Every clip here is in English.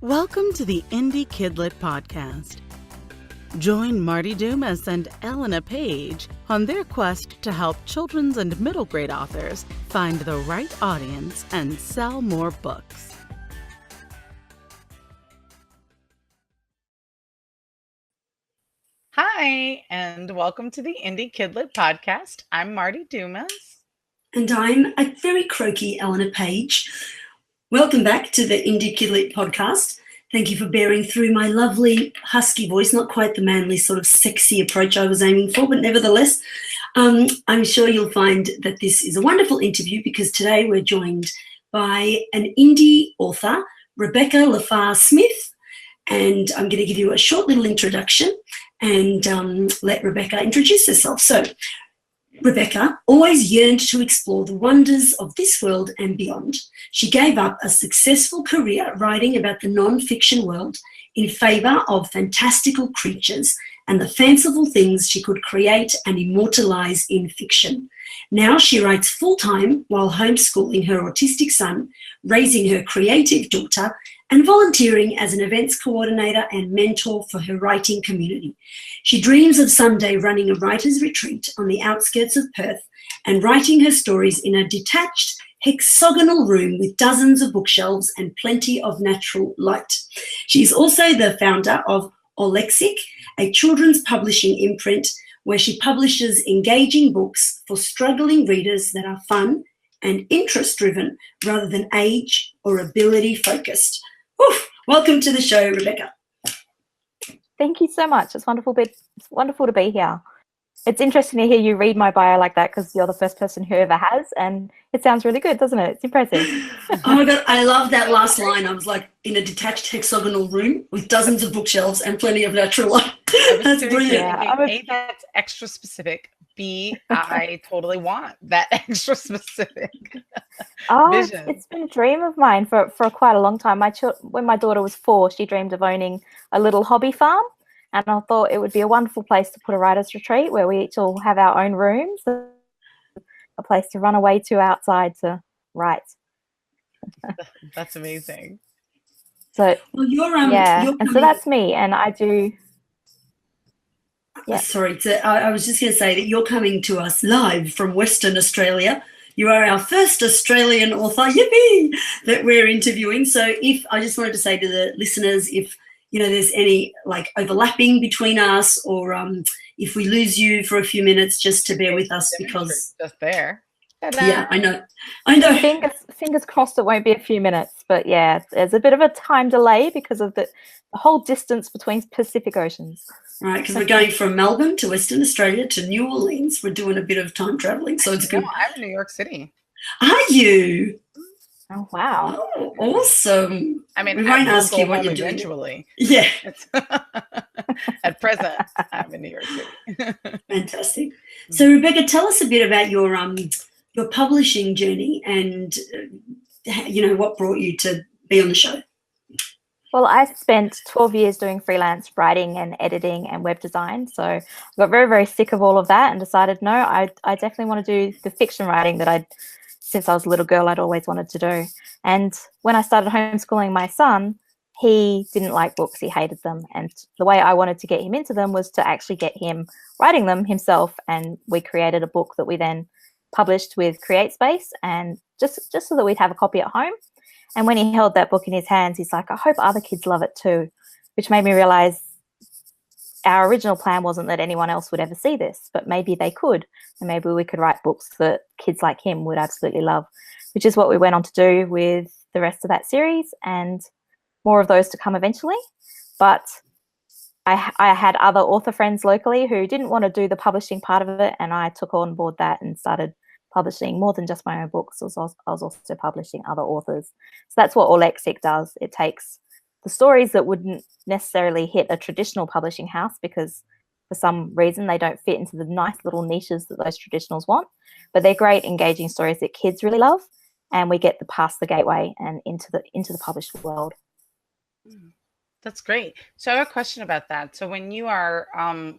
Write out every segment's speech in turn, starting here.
Welcome to the Indie KidLit podcast. Join Marti Dumas and Elena Page on their quest to help children's and middle grade authors find the right audience and sell more books. Hi, and welcome to the Indie KidLit podcast. I'm Marti Dumas. And I'm a very croaky Elena Page. Welcome back to the Indie KidLit podcast. Thank you for bearing through my lovely husky voice, not quite the manly sort of sexy approach I was aiming for, but nevertheless, I'm sure you'll find that this is a wonderful interview because today we're joined by an indie author, Rebecca Laffar-Smith, and I'm going to give you a short little introduction and let Rebecca introduce herself. So, Rebecca always yearned to explore the wonders of this world and beyond. She gave up a successful career writing about the non-fiction world in favour of fantastical creatures and the fanciful things she could create and immortalise in fiction. Now she writes full-time while homeschooling her autistic son, raising her creative daughter, and volunteering as an events coordinator and mentor for her writing community. She dreams of someday running a writer's retreat on the outskirts of Perth and writing her stories in a detached hexagonal room with dozens of bookshelves and plenty of natural light. She is also the founder of Olexic, a children's publishing imprint where she publishes engaging books for struggling readers that are fun and interest-driven rather than age or ability-focused. Welcome to the show, Rebecca. Thank you so much. It's wonderful to be here. It's interesting to hear you read my bio like that because you're the first person who ever has, and it sounds really good, doesn't it? It's impressive. Oh my God, I love that last line. I was like, in a detached hexagonal room with dozens of bookshelves and plenty of natural light. That's brilliant. Yeah, A, that's extra specific. B, I totally want that extra specific vision. It's been a dream of mine for quite a long time. When my daughter was 4, she dreamed of owning a little hobby farm, and I thought it would be a wonderful place to put a writer's retreat where we each all have our own rooms, a place to run away to outside to write. That's amazing. So well, so that's me, and I do. Yeah. Sorry, I was just going to say that you're coming to us live from Western Australia. You are our first Australian author, yippee, that we're interviewing. So I just wanted to say to the listeners, if there's any like overlapping between us, or if we lose you for a few minutes, just to bear with us because just there. Yeah, I know. Fingers crossed it won't be a few minutes, but yeah, there's a bit of a time delay because of the whole distance between Pacific Oceans. Right, because we're going from Melbourne to Western Australia to New Orleans. We're doing a bit of time traveling, so it's good. No, I'm in New York City. Are you? Oh, wow. Oh, awesome. I mean, we won't ask you what you're doing. Eventually. Yeah. At present, I'm in New York City. Fantastic. So, Rebecca, tell us a bit about your publishing journey and, what brought you to be on the show. Well, I spent 12 years doing freelance writing and editing and web design. So I got very, very sick of all of that and decided, no, I definitely want to do the fiction writing that since I was a little girl, I'd always wanted to do. And when I started homeschooling my son, he didn't like books. He hated them. And the way I wanted to get him into them was to actually get him writing them himself. And we created a book that we then published with CreateSpace, and just so that we'd have a copy at home. And when he held that book in his hands, he's like, I hope other kids love it too, which made me realize our original plan wasn't that anyone else would ever see this, but maybe they could. And maybe we could write books that kids like him would absolutely love, which is what we went on to do with the rest of that series, and more of those to come eventually. But I had other author friends locally who didn't want to do the publishing part of it, and I took on board that and started publishing more than just my own books. I was also publishing other authors. So that's what Olexic does. It takes the stories that wouldn't necessarily hit a traditional publishing house because for some reason they don't fit into the nice little niches that those traditionals want, but they're great, engaging stories that kids really love, and we get past the gateway and into the published world. That's great. So I have a question about that. So when you are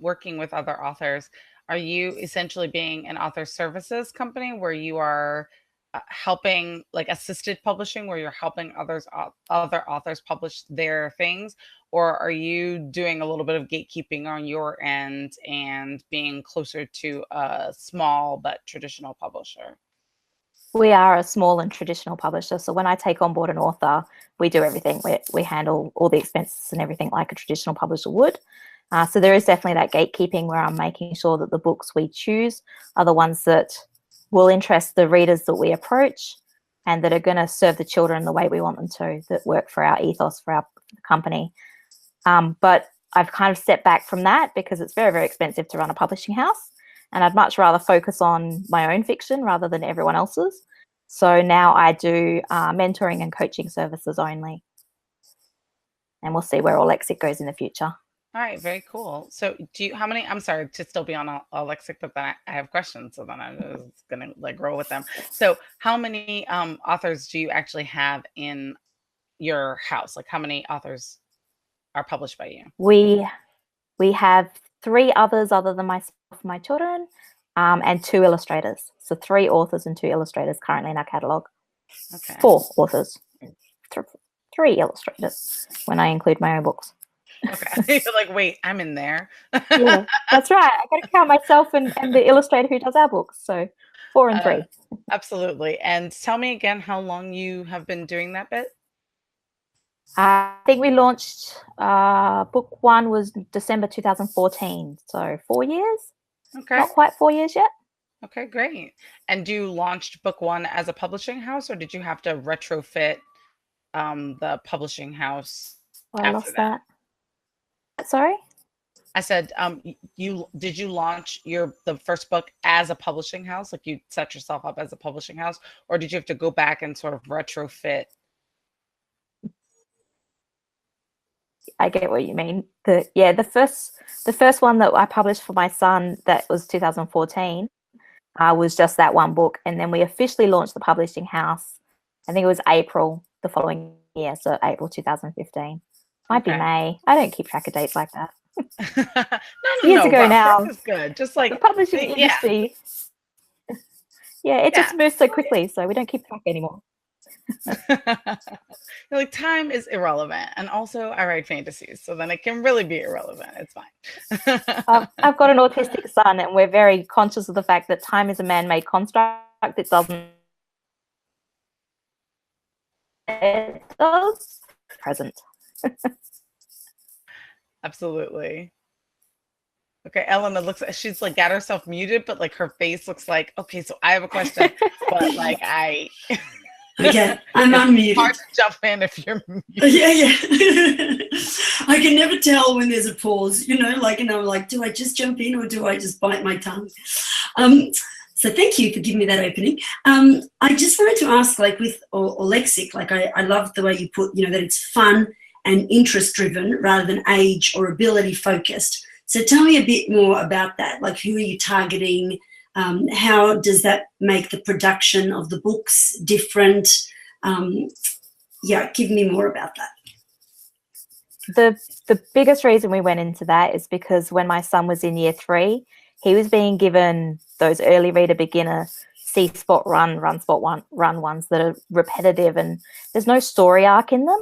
working with other authors, are you essentially being an author services company where you are helping, like assisted publishing, where you're helping other authors publish their things, or are you doing a little bit of gatekeeping on your end and being closer to a small but traditional publisher? We are a small and traditional publisher. So when I take on board an author, we do everything. We handle all the expenses and everything like a traditional publisher would. So there is definitely that gatekeeping where I'm making sure that the books we choose are the ones that will interest the readers that we approach and that are going to serve the children the way we want them to, that work for our ethos, for our company. But I've kind of stepped back from that because it's very, very expensive to run a publishing house. And I'd much rather focus on my own fiction rather than everyone else's. So now I do mentoring and coaching services only. And we'll see where Alexic goes in the future. All right, very cool. So how many, I'm sorry to still be on Alexic, but then I have questions. So then I'm just going to like roll with them. So how many authors do you actually have in your house? Like how many authors are published by you? We have 3 others other than myself and my children, and 2 illustrators. So 3 authors and 2 illustrators currently in our catalogue. Okay. 4 authors, 3 illustrators when I include my own books. Okay. You're like, wait, I'm in there. Yeah, that's right. I got to count myself and the illustrator who does our books. So 4 and 3. Absolutely. And tell me again how long you have been doing that bit. I think we launched book 1 was December 2014, so 4 years. Okay. Not quite 4 years yet. Okay, great. And you launched book 1 as a publishing house, or did you have to retrofit the publishing house? I lost that. Sorry? I said, did you launch the first book as a publishing house? Like you set yourself up as a publishing house, or did you have to go back and sort of retrofit? I get what you mean. The first one that I published for my son, that was 2014, was just that one book, and then we officially launched the publishing house. I think it was April the following year, so April 2015. Might be May. I don't keep track of dates like that. Years ago now. This is good. Just like the publishing industry. Yeah, it just moves so quickly, so we don't keep track anymore. Like time is irrelevant, and also I write fantasies, so then it can really be irrelevant. It's fine. I've got an autistic son, and we're very conscious of the fact that time is a man-made construct. It doesn't. It does present. Absolutely. Okay, Elena she's like got herself muted, but like her face looks like, okay, so I have a question, but like Okay, I'm unmuted. Hard to jump in if you're muted. Yeah. I can never tell when there's a pause, like, do I just jump in or do I just bite my tongue? So thank you for giving me that opening. I just wanted to ask, like with Alexic, like I love the way you put, that it's fun and interest-driven rather than age or ability-focused. So tell me a bit more about that. Like, who are you targeting? How does that make the production of the books different? Give me more about that. The biggest reason we went into that is because when my son was in year 3, he was being given those early reader beginner see spot run spot run ones that are repetitive and there's no story arc in them.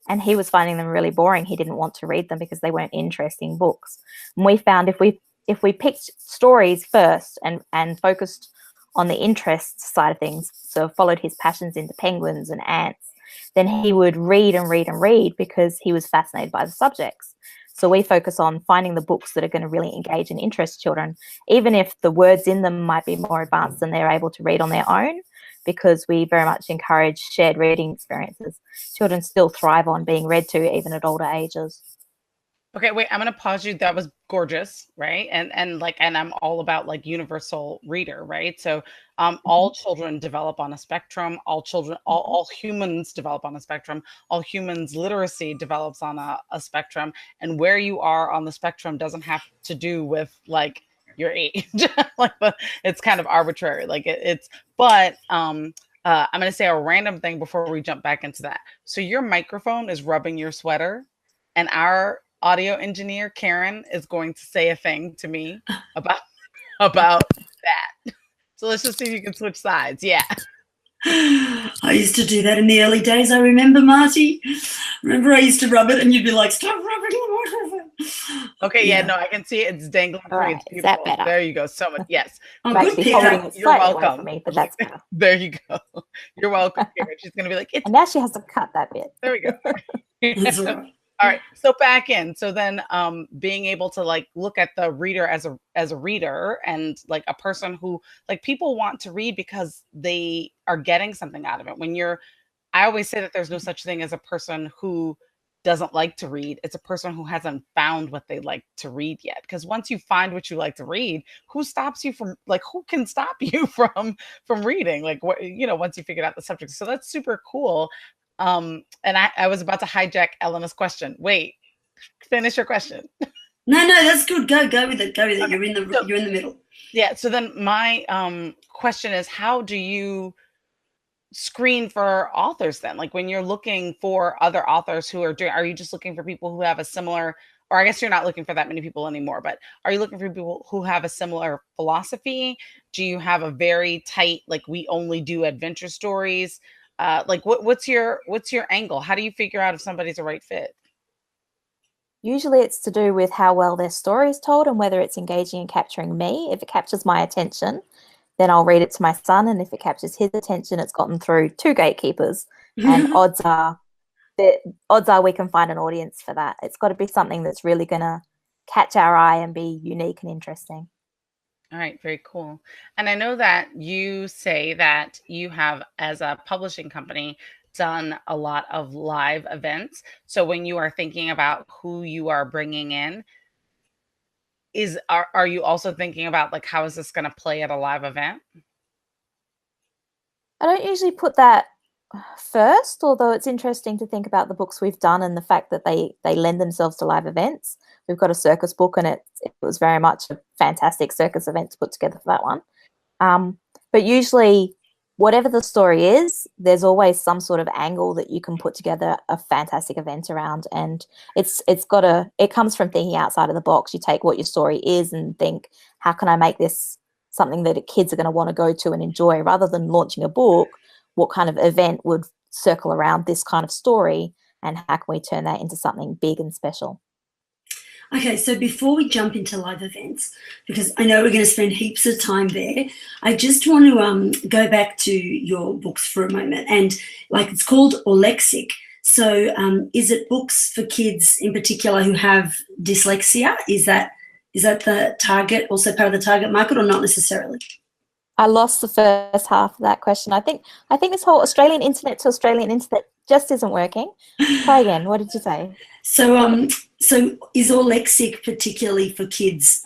And he was finding them really boring. He didn't want to read them because they weren't interesting books. And we found if we picked stories first and focused on the interest side of things, so followed his passions into penguins and ants, then he would read and read and read because he was fascinated by the subjects. So we focus on finding the books that are going to really engage and interest children, even if the words in them might be more advanced than they're able to read on their own, because we very much encourage shared reading experiences. Children still thrive on being read to even at older ages. Okay, wait, I'm going to pause you. That was gorgeous, right? And I'm all about like universal reader, right? So all children develop on a spectrum. All humans develop on a spectrum. All humans literacy develops on a spectrum. And where you are on the spectrum doesn't have to do with like your age. It's kind of arbitrary. But I'm going to say a random thing before we jump back into that. So your microphone is rubbing your sweater, and our audio engineer Karen is going to say a thing to me about that. So let's just see if you can switch sides. Yeah. I used to do that in the early days. I remember, Marty. Remember, I used to rub it, and you'd be like, "Stop rubbing it." Okay, yeah, no, I can see it's dangling All free. right, It's is that beautiful. better? There you go. So much. Yes. Oh, I'm good, actually Kira. holding it You're slightly away welcome. from me, but that's better. There you go. You're welcome, Kira. She's gonna be like, it's And now she has to cut that bit. there we go. That's all right. All right. So back in. So then being able to like look at the reader as a reader and like a person who like people want to read because they are getting something out of it. I always say that there's no such thing as a person who doesn't like to read. It's a person who hasn't found what they like to read yet. Because once you find what you like to read, who stops you from like who can stop you from reading? Like what once you figured out the subject. So that's super cool. And I was about to hijack Elena's question. Wait, finish your question. No, that's good. Go with it. Go with it. Okay, You're in the middle. Yeah. So then my question is, how do you screen for authors then? Like when you're looking for other authors who are you just looking for people who have a similar, or I guess you're not looking for that many people anymore, but are you looking for people who have a similar philosophy? Do you have a very tight, like we only do adventure stories? Like what's your angle? How do you figure out if somebody's a right fit? Usually it's to do with how well their story is told and whether it's engaging and capturing me. If it captures my attention, then I'll read it to my son. And if it captures his attention, it's gotten through 2 gatekeepers. And odds are we can find an audience for that. It's got to be something that's really going to catch our eye and be unique and interesting. All right, very cool. And I know that you say that you have, as a publishing company, done a lot of live events. So when you are thinking about who you are bringing in, are you also thinking about like how is this going to play at a live event? I don't usually put that first, although it's interesting to think about the books we've done and the fact that they lend themselves to live events. We've got a circus book, and it was very much a fantastic circus event to put together for that one. But usually, whatever the story is, there's always some sort of angle that you can put together a fantastic event around. And it comes from thinking outside of the box. You take what your story is and think, how can I make this something that kids are going to want to go to and enjoy, rather than launching a book? What kind of event would circle around this kind of story, and how can we turn that into something big and special? Okay, so before we jump into live events, because I know we're going to spend heaps of time there, I just want to go back to your books for a moment. And like it's called Orlexic. So is it books for kids in particular who have dyslexia? Is that the target, also part of the target market, or not necessarily? I lost the first half of that question. I think this whole Australian internet to Australian internet just isn't working. Try again. What did you say? So is Orlexic particularly for kids,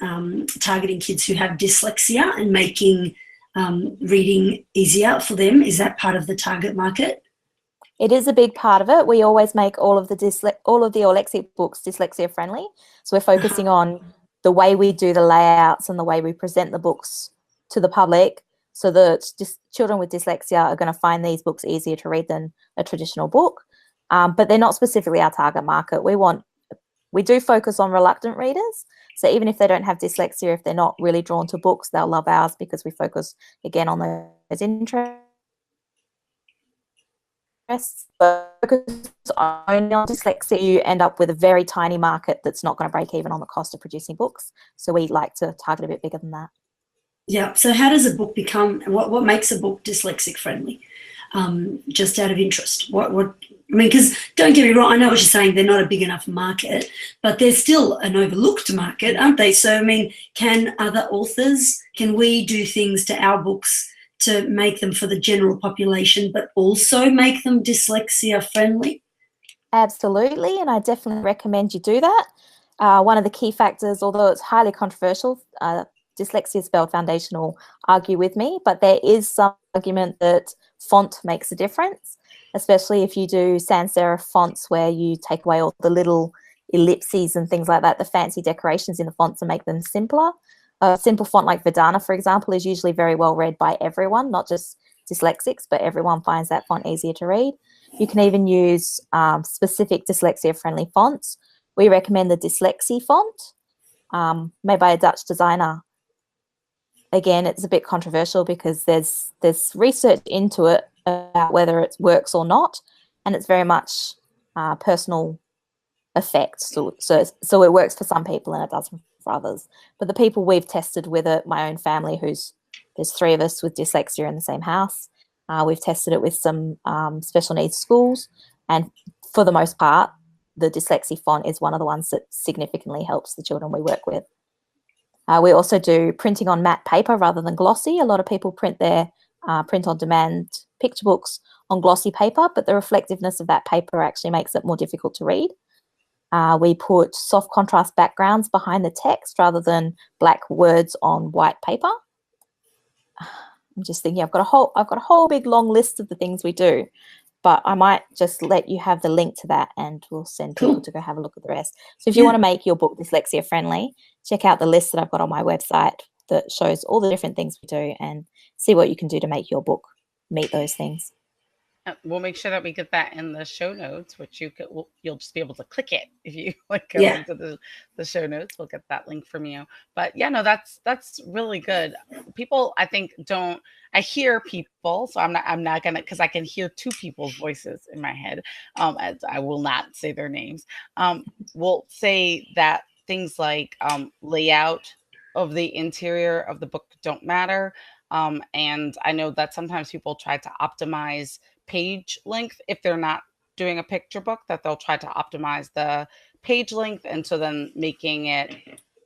targeting kids who have dyslexia and making reading easier for them? Is that part of the target market? It is a big part of it. We always make all of the Orlexic books dyslexia friendly. So we're focusing on the way we do the layouts and the way we present the books to the public, so that children with dyslexia are going to find these books easier to read than a traditional book. But they're not specifically our target market. We do focus on reluctant readers. So even if they don't have dyslexia, if they're not really drawn to books, they'll love ours because we focus again on those interests. But focus only on dyslexia, you end up with a very tiny market that's not going to break even on the cost of producing books. So we like to target a bit bigger than that. Yeah. So how does a book become? What makes a book dyslexic friendly? Just out of interest, because don't get me wrong, I know what you're saying. They're not a big enough market, but they're still an overlooked market, aren't they? So I mean, can we do things to our books to make them for the general population, but also make them dyslexia friendly? Absolutely, and I definitely recommend you do that. One of the key factors, although it's highly controversial, dyslexia spelled foundational, argue with me, but there is some argument that font makes a difference, especially if you do sans serif fonts where you take away all the little ellipses and things like that, the fancy decorations in the fonts, and make them simpler. A simple font like Verdana, for example, is usually very well read by everyone, not just dyslexics, but everyone finds that font easier to read. You can even use specific dyslexia-friendly fonts. We recommend the Dyslexie font, made by a Dutch designer. Again, it's a bit controversial because there's research into it about whether it works or not, and it's very much personal effect. So it works for some people and it doesn't for others. But the people we've tested with it, my own family, there's 3 of us with dyslexia in the same house. We've tested it with some special needs schools, and for the most part, the dyslexia font is one of the ones that significantly helps the children we work with. We also do printing on matte paper rather than glossy. A lot of people print their print-on-demand picture books on glossy paper, but the reflectiveness of that paper actually makes it more difficult to read. We put soft contrast backgrounds behind the text rather than black words on white paper. I'm just thinking I've got a whole big long list of the things we do, but I might just let you have the link to that and we'll send people to go have a look at the rest. So if you want to make your book dyslexia friendly, check out the list that I've got on my website that shows all the different things we do and see what you can do to make your book meet those things. We'll make sure that we get that in the show notes, which you'll just be able to click it if you like go into the show notes. We'll get that link from you. But yeah, no, that's really good. People, I think, I hear people, so I'm not gonna, because I can hear 2 people's voices in my head. As I will not say their names. Will say that things like layout of the interior of the book don't matter. And I know that sometimes people try to optimize page length if they're not doing a picture book, that they'll try to optimize the page length, and so then making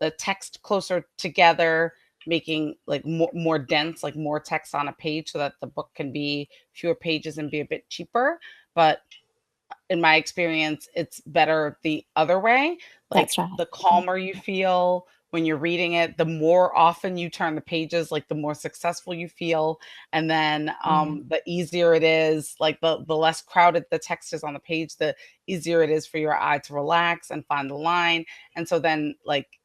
the text closer together, making like more dense, like more text on a page, so that the book can be fewer pages and be a bit cheaper. But in my experience, it's better the other way. Like, that's right. The calmer you feel when you're reading it, the more often you turn the pages, like the more successful you feel. And then the easier it is, like the less crowded the text is on the page, the easier it is for your eye to relax and find the line. And so then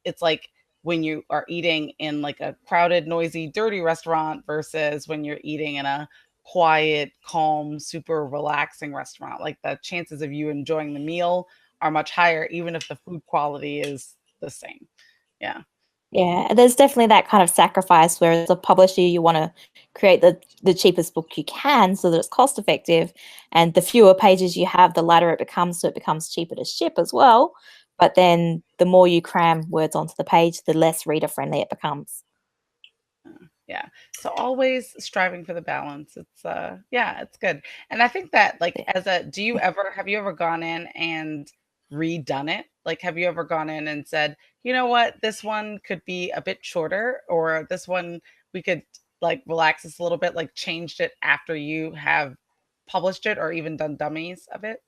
it's like when you are eating in like a crowded, noisy, dirty restaurant versus when you're eating in a quiet, calm, super relaxing restaurant. Like, the chances of you enjoying the meal are much higher, even if the food quality is the same. Yeah, there's definitely that kind of sacrifice where as a publisher you want to create the cheapest book you can so that it's cost effective, and the fewer pages you have, the lighter it becomes, so it becomes cheaper to ship as well. But then the more you cram words onto the page, the less reader friendly it becomes. Yeah, so always striving for the balance. It's good. And I think that, like, have you ever gone in and redone it? Like, have you ever gone in and said, you know what, this one could be a bit shorter, or this one we could like relax this a little bit, like changed it after you have published it, or even done dummies of it?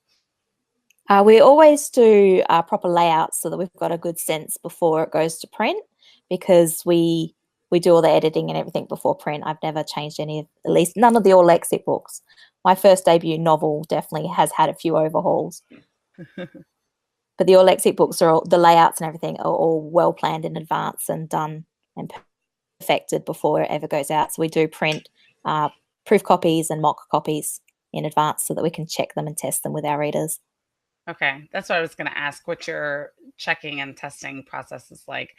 We always do proper layouts so that we've got a good sense before it goes to print, because we do all the editing and everything before print. I've never changed at least none of the all lexic books. My first debut novel definitely has had a few overhauls. But the all lexic books the layouts and everything are all well planned in advance and done and perfected before it ever goes out. So we do print proof copies and mock copies in advance so that we can check them and test them with our readers. Okay, that's what I was going to ask, what your checking and testing process is like.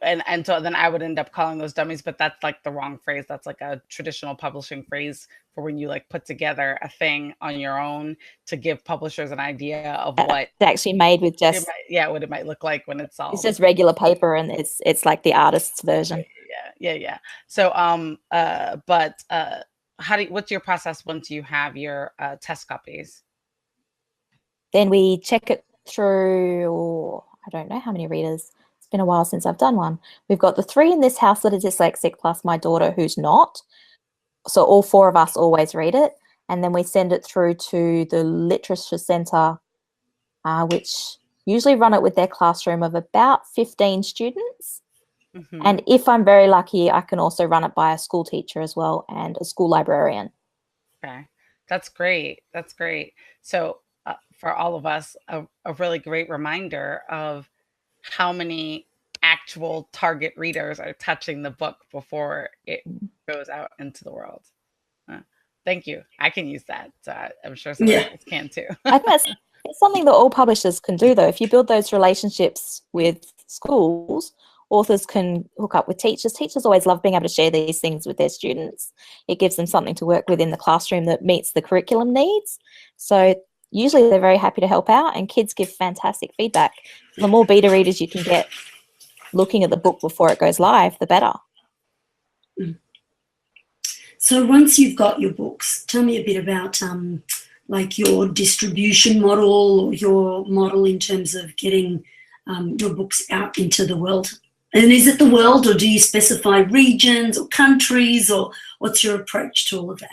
And so then I would end up calling those dummies, but that's like the wrong phrase. That's like a traditional publishing phrase for when you like put together a thing on your own to give publishers an idea of what it's actually made with just what it might look like when it's all. It's just regular paper, and it's like the artist's version. Yeah. So what's your process once you have your test copies? Then we check it through. I don't know how many readers. It's been a while since I've done one. We've got the 3 in this house that are dyslexic, plus my daughter who's not. So all 4 of us always read it. And then we send it through to the Literature Centre, which usually run it with their classroom of about 15 students. Mm-hmm. And if I'm very lucky, I can also run it by a school teacher as well and a school librarian. Okay, that's great. So for all of us, a really great reminder of how many actual target readers are touching the book before it goes out into the world. Thank you. I can use that. I'm sure somebody else can too. I think it's something that all publishers can do, though. If you build those relationships with schools authors can hook up with teachers. Teachers always love being able to share these things with their students. It gives them something to work with in the classroom that meets the curriculum needs. So usually they're very happy to help out, and kids give fantastic feedback. The more beta readers you can get looking at the book before it goes live, the better. So once you've got your books, tell me a bit about like your distribution model, or your model in terms of getting your books out into the world. And is it the world, or do you specify regions or countries, or what's your approach to all of that?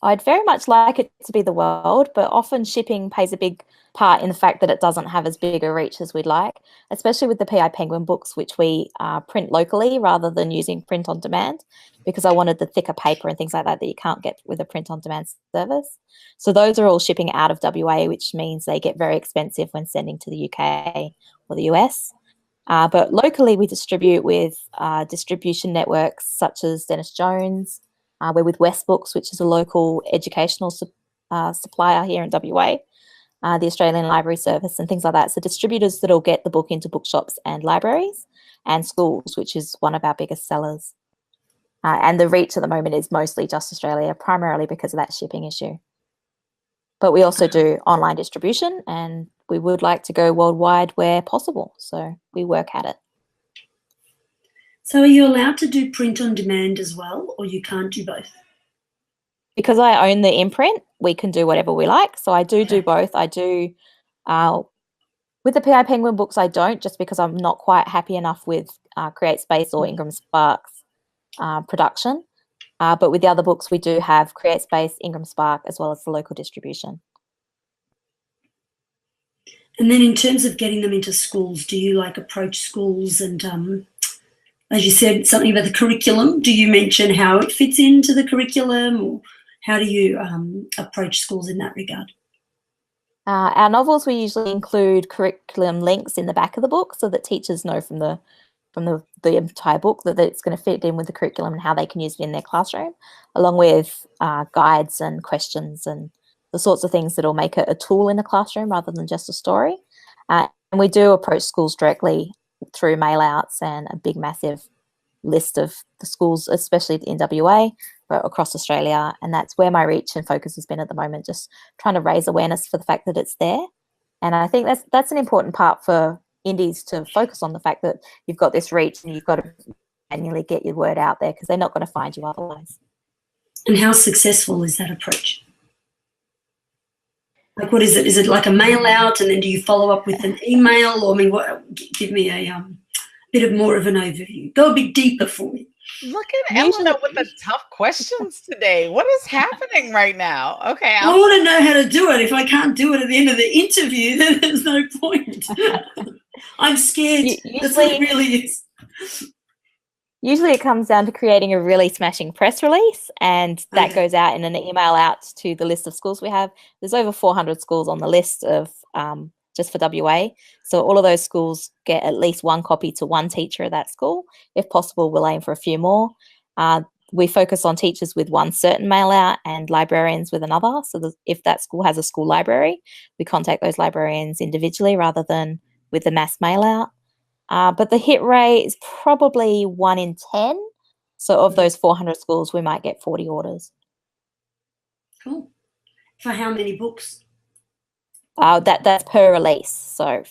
I'd very much like it to be the world, but often shipping plays a big part in the fact that it doesn't have as big a reach as we'd like, especially with the PI Penguin books, which we print locally rather than using print on demand, because I wanted the thicker paper and things like that that you can't get with a print on demand service. So those are all shipping out of WA, which means they get very expensive when sending to the UK or the US. But locally we distribute with distribution networks such as Dennis Jones. We're with West Books, which is a local educational supplier here in WA, the Australian Library Service and things like that. So distributors that'll get the book into bookshops and libraries and schools, which is one of our biggest sellers. And the reach at the moment is mostly just Australia, primarily because of that shipping issue. But we also do online distribution, and we would like to go worldwide where possible. So we work at it. So are you allowed to do print on demand as well, or you can't do both? Because I own the imprint, we can do whatever we like. So I do both. I do, with the PI Penguin books, I don't, just because I'm not quite happy enough with CreateSpace or Ingram Spark's production. But with the other books, we do have CreateSpace, Ingram Spark, as well as the local distribution. And then in terms of getting them into schools, do you like approach schools and, as you said, something about the curriculum? Do you mention how it fits into the curriculum, or how do you approach schools in that regard? Our novels, we usually include curriculum links in the back of the book so that teachers know from the entire book that it's going to fit in with the curriculum and how they can use it in their classroom, along with guides and questions and the sorts of things that will make it a tool in the classroom rather than just a story. And we do approach schools directly through mail outs and a big massive list of the schools, especially in WA, but across Australia. And that's where my reach and focus has been at the moment, just trying to raise awareness for the fact that it's there. And I think that's an important part for indies to focus on, the fact that you've got this reach and you've got to manually get your word out there, because they're not going to find you otherwise. And how successful is that approach? Like, what is it? Is it like a mail out, and then do you follow up with an email? Or, I mean, give me a bit of more of an overview. Go a bit deeper for me. Look at Elena with the tough questions today. What is happening right now? Okay. I want to know how to do it. If I can't do it at the end of the interview, then there's no point. I'm scared. That's what it really is. Usually it comes down to creating a really smashing press release, and that goes out in an email out to the list of schools we have. There's over 400 schools on the list of just for WA. So all of those schools get at least one copy to one teacher at that school. If possible, we'll aim for a few more. We focus on teachers with one certain mail out and librarians with another. So if that school has a school library, we contact those librarians individually rather than with the mass mail out. But the hit rate is probably 1 in 10. So of those 400 schools, we might get 40 orders. Cool. For how many books? That's per release. So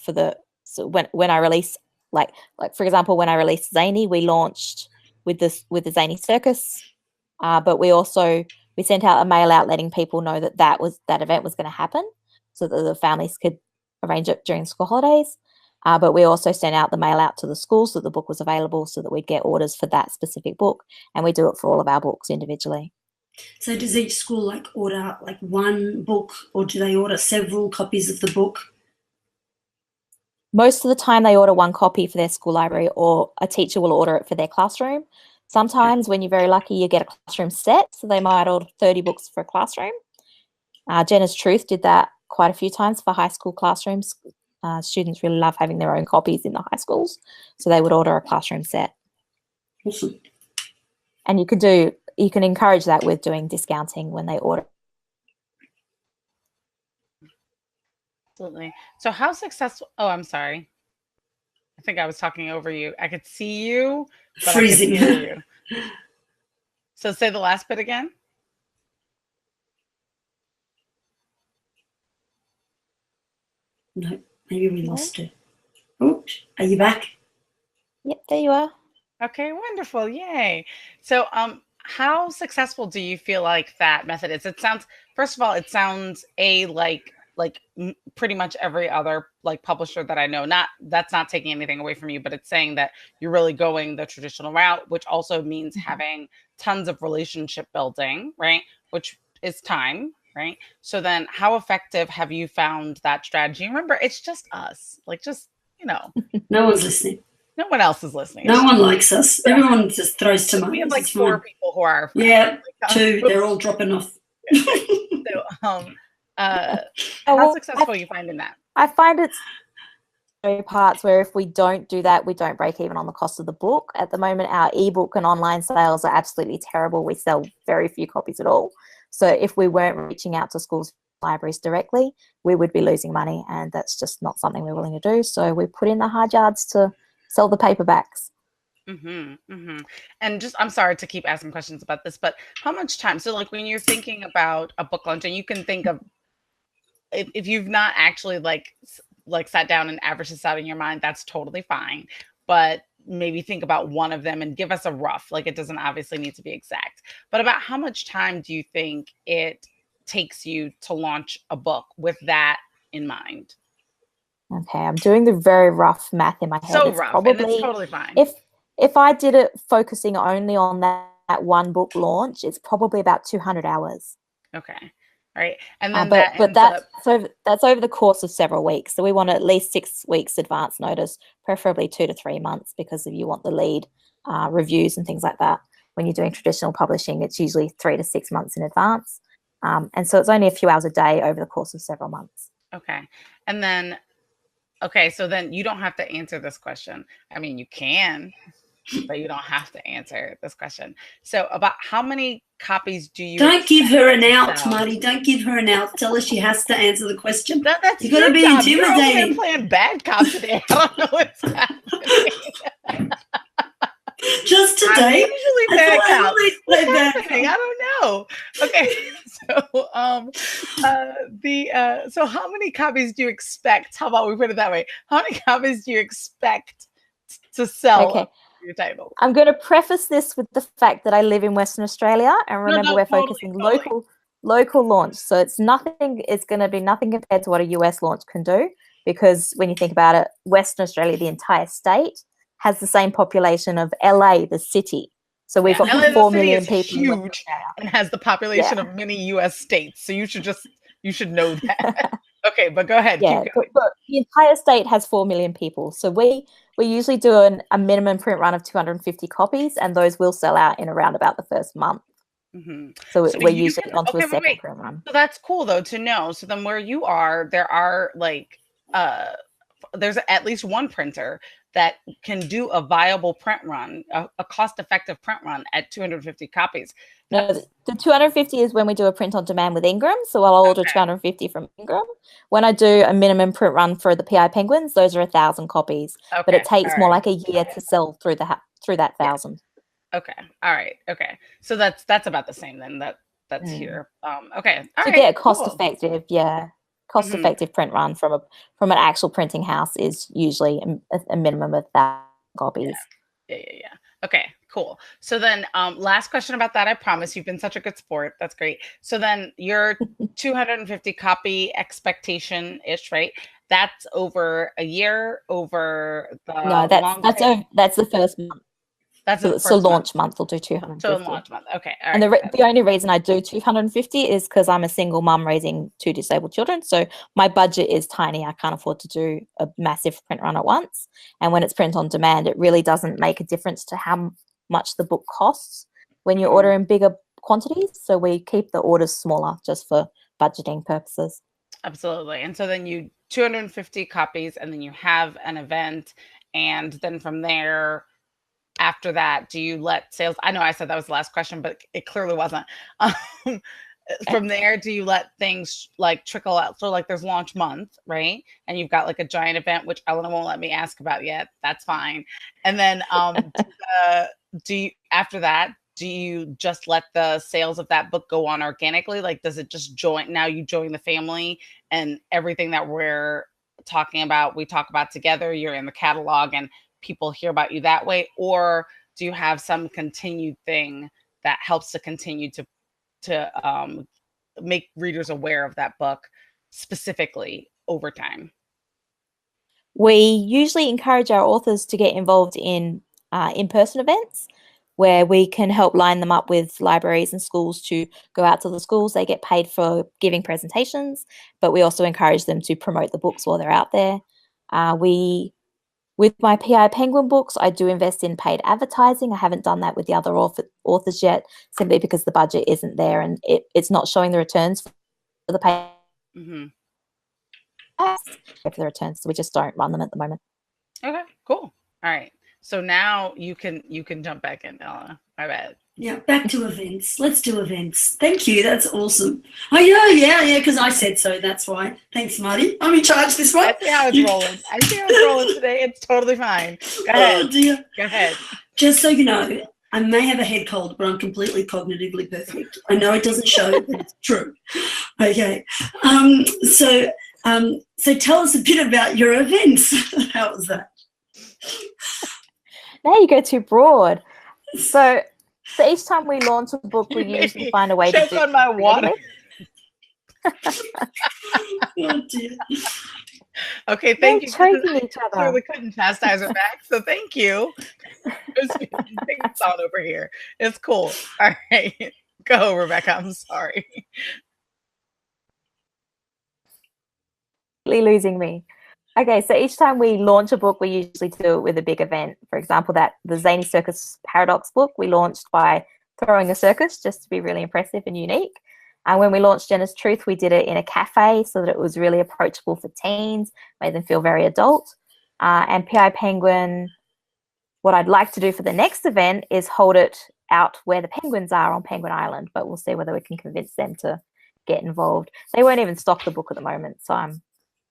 when I release, like for example, when I released Zany, we launched with the Zany Circus, but we sent out a mail out letting people know that event was going to happen, so that the families could arrange it during school holidays. But we also sent out the mail out to the schools that the book was available, so that we'd get orders for that specific book, and we do it for all of our books individually. So does each school order one book, or do they order several copies of the book? Most of the time they order one copy for their school library, or a teacher will order it for their classroom. Sometimes when you're very lucky, you get a classroom set, so they might order 30 books for a classroom. Jenna's Truth did that quite a few times for high school classrooms. Students really love having their own copies in the high schools, so they would order a classroom set. Awesome. And you can encourage that with doing discounting when they order. Absolutely. So how successful? Oh, I'm sorry. I think I was talking over you. I could see you, but Freezing. I could hear you. So say the last bit again. No, maybe we lost her. Oh, are you back? Yep, there you are. Okay, wonderful. Yay. So how successful do you feel like that method is? It sounds, first of all, it sounds pretty much every other like publisher that I know, not that's not taking anything away from you, but it's saying that you're really going the traditional route, which also means having tons of relationship building, right? Which is time, right? So then how effective have you found that strategy? Remember, it's just us, like just, No one's listening. no one else is listening. No one likes us. Everyone just throws tomatoes. We have like It's 4 fine. people who are. Yeah, 2. They're all dropping off. So, how successful are you finding that? I find it's parts where if we don't do that, we don't break even on the cost of the book. At the moment, our ebook and online sales are absolutely terrible. We sell very few copies at all. So if we weren't reaching out to schools, libraries directly, we would be losing money, and that's just not something we're willing to do. So we put in the hard yards to sell the paperbacks. And just, I'm sorry to keep asking questions about this, but how much time? So like when you're thinking about a book launch, and you can think of, if you've not actually like sat down and averaged this out in your mind, that's totally fine. But maybe think about one of them and give us a rough, like it doesn't obviously need to be exact, but about how much time do you think it takes you to launch a book with that in mind? Okay, I'm doing the very rough math in my head. So it's rough, probably, and it's totally fine. If I did it focusing only on that one book launch, it's probably about 200 hours. Okay. All right. And then that's over the course of several weeks. So we want at least 6 weeks advance notice, preferably 2 to 3 months, because if you want the lead reviews and things like that. When you're doing traditional publishing, it's usually 3 to 6 months in advance. And so it's only a few hours a day over the course of several months. Okay. And then, so then you don't have to answer this question. I mean, you can, but you don't have to answer this question. So about how many copies do you Don't give her an out, sell? Marty. Don't give her an out. Tell her she has to answer the question. That's You've got to be job. You're over intimidating. there playing bad cop today. I don't know what's happening. Just today. I'm usually bad cop. What's happening? I don't know. Okay, so how many copies do you expect? How about we put it that way? How many copies do you expect to sell? Okay. Your title? I'm going to preface this with the fact that I live in Western Australia, and remember we're focusing local launch. So it's going to be nothing compared to what a US launch can do, because when you think about it, Western Australia, the entire state, has the same population of LA, the city. So we've got LA, 4 million people. Huge and has the population of many US states. So you should know that. Okay, but go ahead. Yeah, but the entire state has 4 million people. So we usually do a minimum print run of 250 copies, and those will sell out in around about the first month. So we're usually onto a second print run. So that's cool though to know. So then where you are, there are there's at least one printer that can do a viable print run, a cost-effective print run at 250 copies. No, the 250 is when we do a print on demand with Ingram. So I'll order 250 from Ingram. When I do a minimum print run for the PI Penguins, those are 1,000 copies. Okay. But it takes more like a year to sell through that 1,000. Okay. All right. Okay. So that's about the same then. That's here. Okay. All right. Get a cost-effective, cost-effective print run from an actual printing house is usually a minimum of 1,000 copies. Yeah. Okay, cool. So then last question about that, I promise. You've been such a good sport. That's great. So then your 250 copy expectation-ish, right? That's over a year, over the that's the first month. That's so launch month will do 250. So launch month, okay. All and the only reason I do 250 is because I'm a single mum raising 2 disabled children. So my budget is tiny. I can't afford to do a massive print run at once. And when it's print on demand, it really doesn't make a difference to how much the book costs when you order in bigger quantities. So we keep the orders smaller just for budgeting purposes. Absolutely. And so then you 250 copies, and then you have an event, and then from there, after that, do you let sales? I know I said that was the last question, but it clearly wasn't. from there, do you let things like trickle out? So like there's launch month, right? And you've got like a giant event, which Elena won't let me ask about yet. That's fine. And then do you, after that, do you just let the sales of that book go on organically? Like, does it just join? Now you join the family and everything that we're talking about, we talk about together, you're in the catalog and people hear about you that way? Or do you have some continued thing that helps to continue to make readers aware of that book specifically over time? We usually encourage our authors to get involved in in-person events where we can help line them up with libraries and schools to go out to the schools. They get paid for giving presentations, but we also encourage them to promote the books while they're out there. With my PI Penguin books, I do invest in paid advertising. I haven't done that with the other authors yet, simply because the budget isn't there and it's not showing the returns for the paid. For the returns, so we just don't run them at the moment. Okay, cool. All right. So now you can jump back in, Elena. My bad. Yeah, back to events. Let's do events. Thank you. That's awesome. Oh, yeah, because I said so. That's why. Thanks, Marty. I'm in charge this one. I see how it's rolling. I see how it's rolling today. It's totally fine. Go ahead. Oh, dear. Go ahead. Just so you know, I may have a head cold, but I'm completely cognitively perfect. I know it doesn't show, but it's true. Okay. So tell us a bit about your events. How was that? Now you go too broad. So each time we launch a book, we usually find a way to do on my water. Oh, dear. Okay, thank you. Choking each other. Clearly couldn't chastise her back, so thank you. Take this on over here. It's cool. All right, go, Rebecca. I'm sorry. Losing me. Okay, so each time we launch a book, we usually do it with a big event. For example, the Zany Circus Paradox book we launched by throwing a circus just to be really impressive and unique. And when we launched Jenna's Truth, we did it in a cafe so that it was really approachable for teens, made them feel very adult. And PI Penguin, what I'd like to do for the next event is hold it out where the penguins are on Penguin Island, but we'll see whether we can convince them to get involved. They won't even stock the book at the moment, so I'm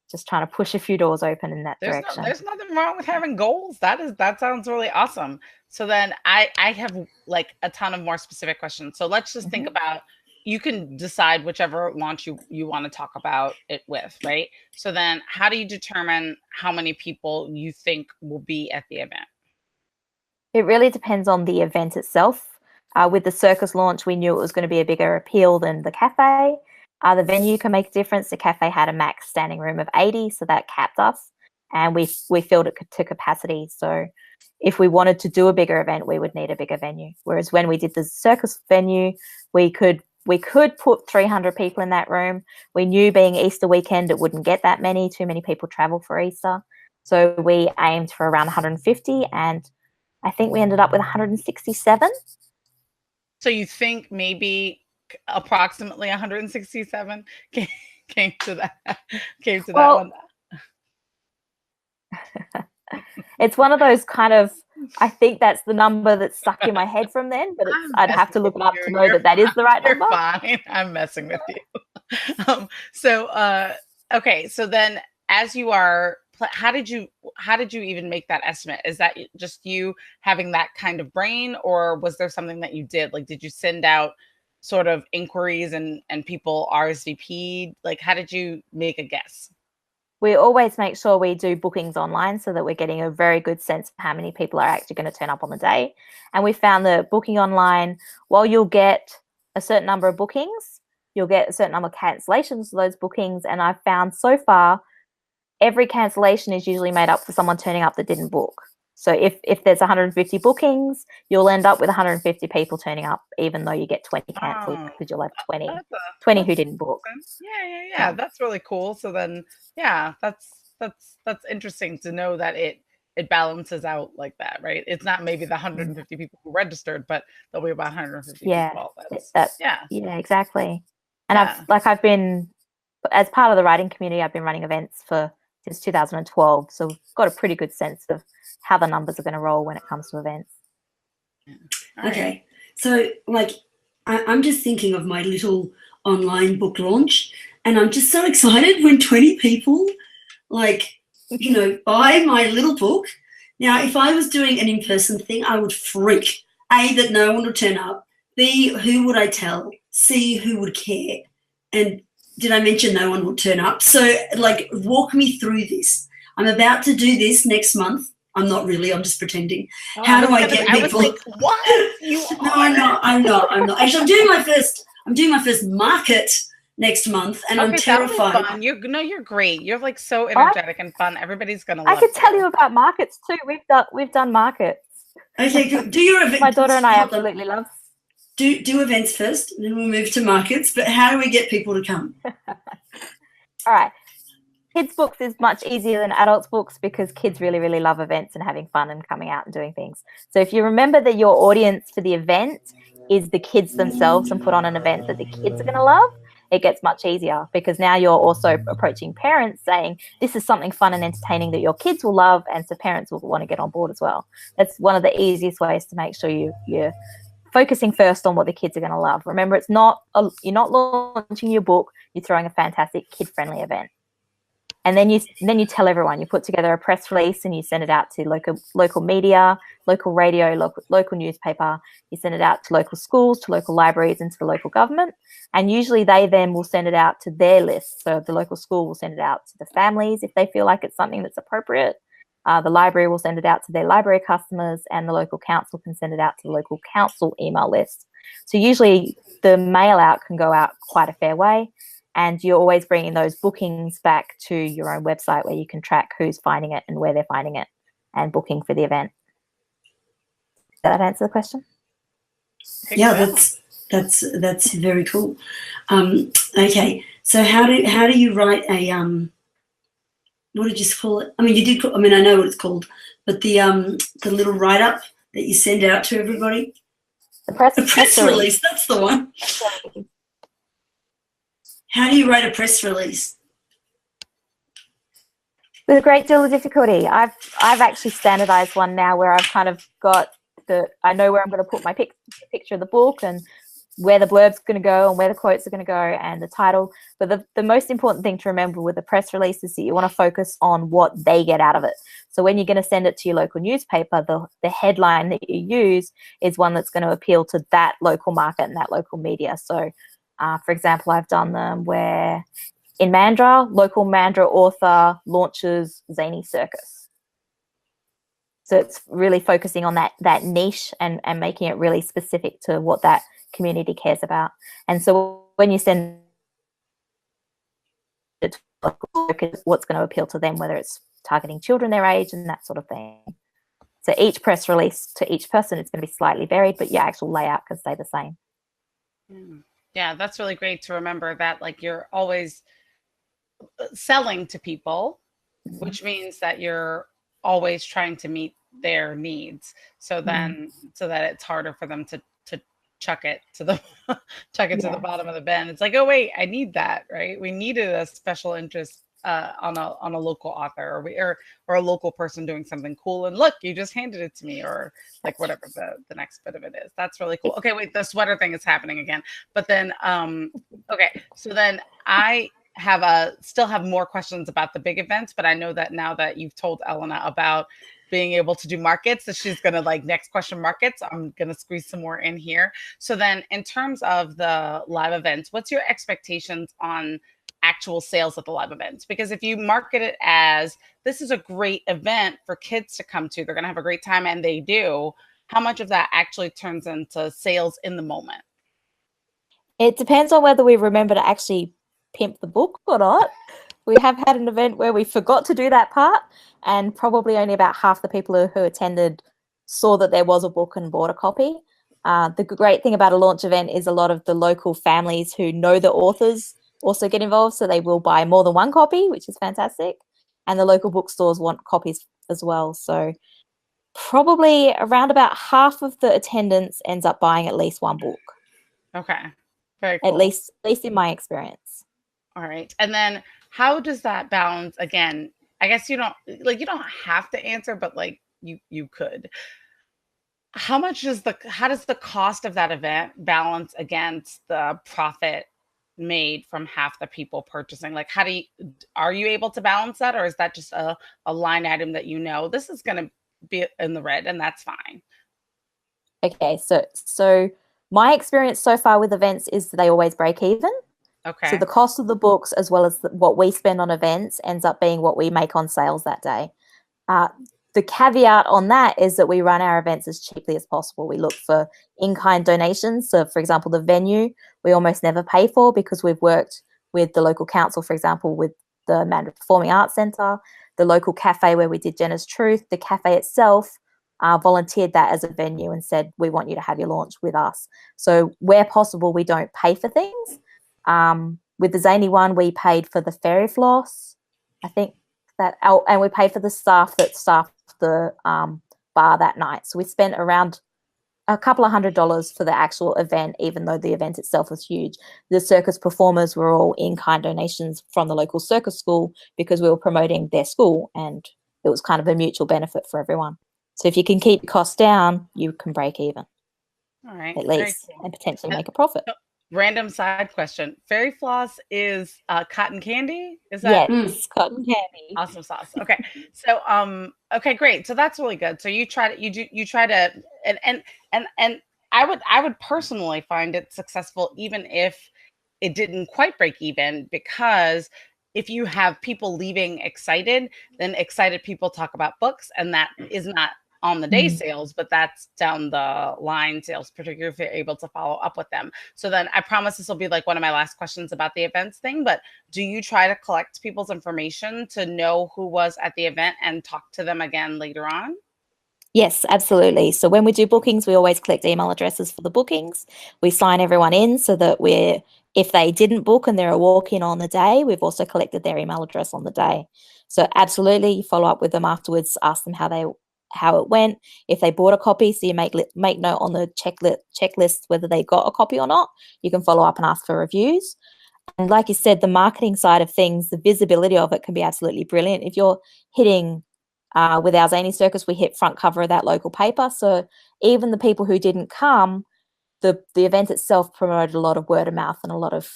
just trying to push a few doors open in that direction. There's nothing wrong with having goals. That sounds really awesome. So then I have like a ton of more specific questions. So let's just think about, you can decide whichever launch you want to talk about it with, right? So then how do you determine how many people you think will be at the event? It really depends on the event itself. With the circus launch, we knew it was going to be a bigger appeal than the cafe. The venue can make a difference. The cafe had a max standing room of 80, so that capped us, and we filled it to capacity. So if we wanted to do a bigger event, we would need a bigger venue. Whereas when we did the circus venue, we could put 300 people in that room. We knew being Easter weekend, it wouldn't get that many. Too many people travel for Easter. So we aimed for around 150, and I think we ended up with 167. So you think maybe approximately 167 came to that one? It's one of those kind of, I think that's the number that's stuck in my head from then, but I'd have to look it up to know that is the right number. Fine. I'm messing with you. Okay, so then as you are, how did you even make that estimate? Is that just you having that kind of brain, or was there something that you did? Like, did you send out sort of inquiries and people RSVP'd? Like, how did you make a guess? We always make sure we do bookings online so that we're getting a very good sense of how many people are actually going to turn up on the day. And we found that booking online, while you'll get a certain number of bookings, you'll get a certain number of cancellations of those bookings. And I've found so far, every cancellation is usually made up for someone turning up that didn't book. So if there's 150 bookings, you'll end up with 150 people turning up, even though you get 20 cancelled, because you'll have 20 who didn't book. Yeah. That's really cool. So then, yeah, that's interesting to know that it balances out like that, right? It's not maybe the 150 people who registered, but there'll be about 150 people. Yeah, exactly. And I've been, as part of the writing community, I've been running events since 2012. So we've got a pretty good sense of how the numbers are going to roll when it comes to events. Okay. So like, I'm just thinking of my little online book launch. And I'm just so excited when 20 people, like, you know, buy my little book. Now, if I was doing an in-person thing, I would freak. A, that no one would turn up. B, who would I tell? C, who would care? And did I mention no one would turn up? So, like, walk me through this. I'm about to do this next month. I'm not really. I'm just pretending. Oh, How do I get people? I was like, what? No, I'm not. Actually, I'm doing my first market next month, and I'm terrified. That'll be fun. You're great. You're like so energetic and fun. Everybody's gonna love I could tell you about markets too. We've done markets. Okay, do your event. My daughter and I absolutely love. Do events first, and then we'll move to markets. But how do we get people to come? All right. Kids' books is much easier than adults' books because kids really, really love events and having fun and coming out and doing things. So if you remember that your audience for the event is the kids themselves and put on an event that the kids are going to love, it gets much easier because now you're also approaching parents saying this is something fun and entertaining that your kids will love, and so parents will want to get on board as well. That's one of the easiest ways to make sure you're focusing first on what the kids are going to love. Remember, you're not launching your book, you're throwing a fantastic kid-friendly event. And then you tell everyone. You put together a press release and you send it out to local media, local radio, local newspaper. You send it out to local schools, to local libraries, and to the local government. And usually they then will send it out to their list. So the local school will send it out to the families if they feel like it's something that's appropriate. The library will send it out to their library customers, and the local council can send it out to the local council email list. So usually the mail out can go out quite a fair way. And you're always bringing those bookings back to your own website where you can track who's finding it and where they're finding it and booking for the event. Did that answer the question? Yeah, that's very cool. Okay, so how do you write a what did you call it? I mean, you did. I mean, I know what it's called, but the little write up that you send out to everybody. The press release. That's the one. How do you write a press release? With a great deal of difficulty. I've actually standardized one now where I've kind of got I know where I'm going to put my picture of the book and where the blurb's going to go and where the quotes are going to go and the title. But the most important thing to remember with a press release is that you want to focus on what they get out of it. So when you're going to send it to your local newspaper, the headline that you use is one that's going to appeal to that local market and that local media. So for example, I've done them where in Mandurah, local Mandurah author launches Zany Circus. So it's really focusing on that niche and making it really specific to what that community cares about. And so when you send it to what's going to appeal to them, whether it's targeting children their age and that sort of thing. So each press release to each person is going to be slightly varied, but your actual layout can stay the same. Yeah, that's really great to remember that, like, you're always selling to people, which means that you're always trying to meet their needs. So then, so that it's harder for them to chuck it to the to the bottom of the bin. It's like, oh wait, I need that, right? We needed a special interest on a local author or a local person doing something cool, and look, you just handed it to me, or like whatever the next bit of it is. That's really cool. Okay, wait, the sweater thing is happening again. But then okay, so then I still have more questions about the big events, but I know that now that you've told Elena about being able to do markets, that she's gonna, like, next question markets, I'm gonna squeeze some more in here. So then in terms of the live events, what's your expectations on actual sales at the live events? Because if you market it as this is a great event for kids to come to, they're going to have a great time, and they do, how much of that actually turns into sales in the moment? It depends on whether we remember to actually pimp the book or not. We have had an event where we forgot to do that part, and probably only about half the people who attended saw that there was a book and bought a copy. The great thing about a launch event is a lot of the local families who know the authors also get involved, so they will buy more than one copy, which is fantastic. And the local bookstores want copies as well. So probably around about half of the attendance ends up buying at least one book. Okay, very cool. At least in my experience. All right, and then how does that balance? Again, I guess you don't have to answer, but like you could. How does the cost of that event balance against the profit made from half the people purchasing? Like, are you able to balance that, or is that just a line item that this is going to be in the red and that's fine? Okay, so my experience so far with events is they always break even. Okay. So the cost of the books as well as what we spend on events ends up being what we make on sales that day. The caveat on that is that we run our events as cheaply as possible. We look for in-kind donations. So, for example, the venue, we almost never pay for because we've worked with the local council, for example, with the Mandarin Performing Arts Centre, the local cafe where we did Jenna's Truth. The cafe itself volunteered that as a venue and said, we want you to have your launch with us. So where possible, we don't pay for things. With the Zany one, we paid for the fairy floss, I think, and we paid for the staff that staffed the bar that night. So we spent around a couple of $100 for the actual event, even though the event itself was huge. The circus performers were all in-kind donations from the local circus school because we were promoting their school, and it was kind of a mutual benefit for everyone. So if you can keep costs down, you can break even. All right. At least, cool. And potentially make a profit. Random side question. Fairy floss is cotton candy? Is that? Yes, cotton candy. Awesome sauce. Okay. So okay, great. So that's really good. So you try to and I would personally find it successful even if it didn't quite break even, because if you have people leaving excited, then excited people talk about books, and that is not on the day sales, but that's down the line sales, particularly if you're able to follow up with them. So then I promise this will be like one of my last questions about the events thing, but do you try to collect people's information to know who was at the event and talk to them again later on? Yes, absolutely. So when we do bookings, we always collect email addresses for the bookings. We sign everyone in so that if they didn't book and they're a walk-in on the day, we've also collected their email address on the day. So absolutely, you follow up with them afterwards, ask them how it went. If they bought a copy, so you make note on the checklist whether they got a copy or not. You can follow up and ask for reviews. And like you said, the marketing side of things, the visibility of it can be absolutely brilliant. If you're hitting, with our Zany Circus, we hit front cover of that local paper. So even the people who didn't come, the event itself promoted a lot of word of mouth and a lot of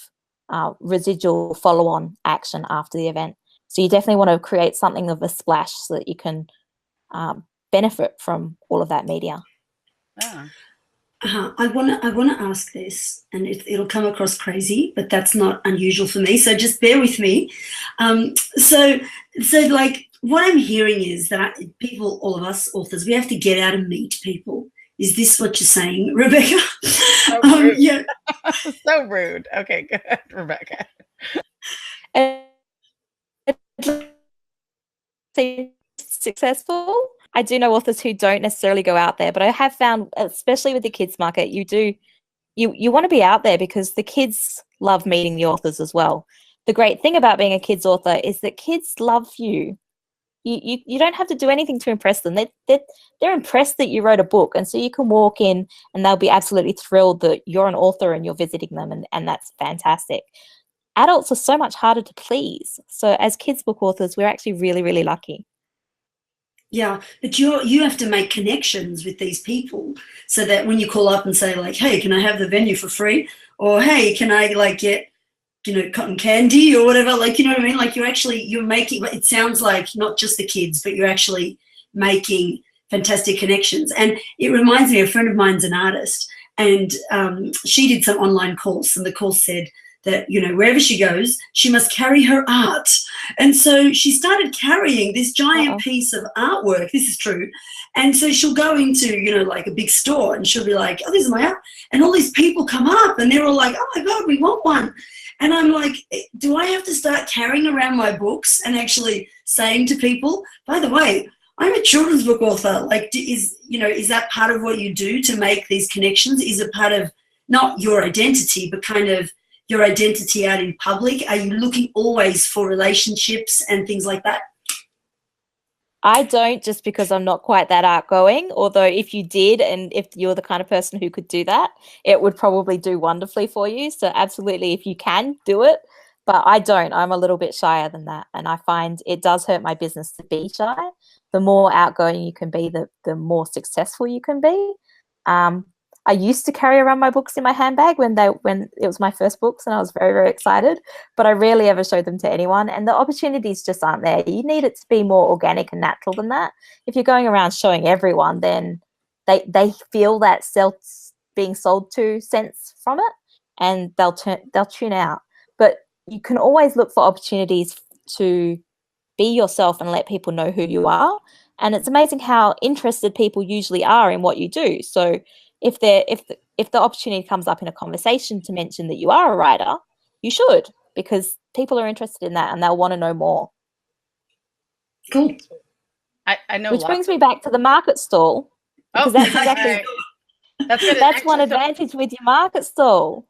residual follow-on action after the event. So you definitely want to create something of a splash so that you can benefit from all of that media. Yeah. I want to ask this, and it'll come across crazy, but that's not unusual for me. So just bear with me. So like what I'm hearing is that people, all of us authors, we have to get out and meet people. Is this what you're saying, Rebecca? So rude. Yeah. So rude. Okay, good, Rebecca. Successful. I do know authors who don't necessarily go out there, but I have found, especially with the kids market, you want to be out there because the kids love meeting the authors as well. The great thing about being a kids author is that kids love you. You don't have to do anything to impress them. They're impressed that you wrote a book, and so you can walk in and they'll be absolutely thrilled that you're an author and you're visiting them, and that's fantastic. Adults are so much harder to please. So as kids book authors, we're actually really, really lucky. Yeah, but you have to make connections with these people so that when you call up and say like, hey, can I have the venue for free? Or hey, can I like get, cotton candy or whatever? Like, you know what I mean? Like you're making, it sounds like not just the kids, but you're actually making fantastic connections. And it reminds me, a friend of mine's an artist, and she did some online course, and the course said that, wherever she goes, she must carry her art. And so she started carrying this giant piece of artwork. This is true. And so she'll go into, like a big store, and she'll be like, oh, this is my art. And all these people come up and they're all like, oh my God, we want one. And I'm like, do I have to start carrying around my books and actually saying to people, by the way, I'm a children's book author. Like, is that part of what you do to make these connections? Is it part of not your identity, but kind of your identity out in public? Are you looking always for relationships and things like that? I don't, just because I'm not quite that outgoing, although if you did, and if you're the kind of person who could do that, it would probably do wonderfully for you. So absolutely, if you can, do it. But I don't. I'm a little bit shyer than that. And I find it does hurt my business to be shy. The more outgoing you can be, the more successful you can be. I used to carry around my books in my handbag when it was my first books, and I was very, very excited, but I rarely ever showed them to anyone, and the opportunities just aren't there. You need it to be more organic and natural than that. If you're going around showing everyone, then they feel that being sold to sense from it, and they'll tune out. But you can always look for opportunities to be yourself and let people know who you are. And it's amazing how interested people usually are in what you do. So if the opportunity comes up in a conversation to mention that you are a writer, you should, because people are interested in that and they'll want to know more. Cool. I know. Which brings me back to the market stall, because that's exactly that's one advantage with your market stall.